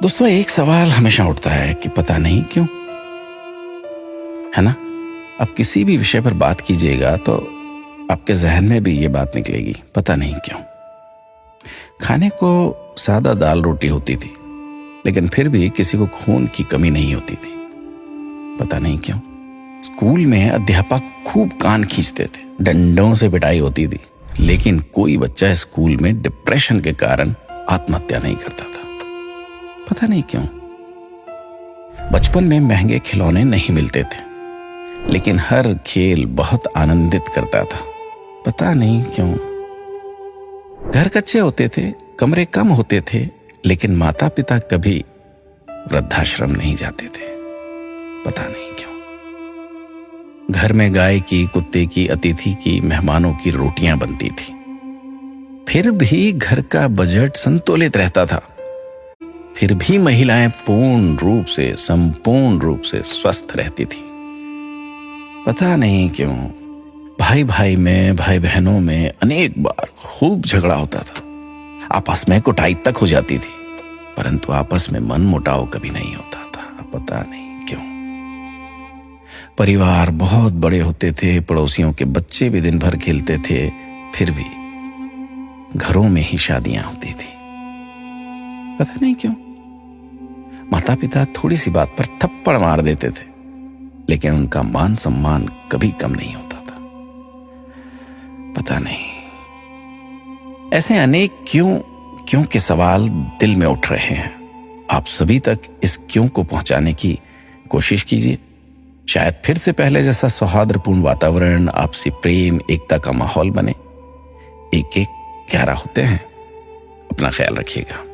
दोस्तों, एक सवाल हमेशा उठता है कि पता नहीं क्यों, है ना। अब किसी भी विषय पर बात कीजिएगा तो आपके जहन में भी ये बात निकलेगी, पता नहीं क्यों। खाने को सादा दाल रोटी होती थी, लेकिन फिर भी किसी को खून की कमी नहीं होती थी, पता नहीं क्यों। स्कूल में अध्यापक खूब कान खींचते थे, डंडों से पिटाई होती थी, लेकिन कोई बच्चा स्कूल में डिप्रेशन के कारण आत्महत्या नहीं करता था, पता नहीं क्यों। बचपन में महंगे खिलौने नहीं मिलते थे, लेकिन हर खेल बहुत आनंदित करता था, पता नहीं क्यों। घर कच्चे होते थे, कमरे कम होते थे, लेकिन माता पिता कभी वृद्धाश्रम नहीं जाते थे, पता नहीं क्यों। घर में गाय की, कुत्ते की, अतिथि की, मेहमानों की रोटियां बनती थी, फिर भी घर का बजट संतुलित रहता था। फिर भी महिलाएं पूर्ण रूप से, संपूर्ण रूप से स्वस्थ रहती थी, पता नहीं क्यों। भाई भाई में, भाई बहनों में अनेक बार खूब झगड़ा होता था, आपस में कुटाई तक हो जाती थी, परंतु आपस में मन मुटाव कभी नहीं होता था, पता नहीं क्यों। परिवार बहुत बड़े होते थे, पड़ोसियों के बच्चे भी दिन भर खेलते थे, फिर भी घरों में ही शादियां होती थी, पता नहीं क्यों। माता पिता थोड़ी सी बात पर थप्पड़ मार देते थे, लेकिन उनका मान सम्मान कभी कम नहीं होता था, पता नहीं। ऐसे अनेक क्यों के सवाल दिल में उठ रहे हैं। आप सभी तक इस क्यों को पहुंचाने की कोशिश कीजिए। शायद फिर से पहले जैसा सौहार्दपूर्ण वातावरण, आपसी प्रेम, एकता का माहौल बने। एक एक 11 होते हैं। अपना ख्याल रखिएगा।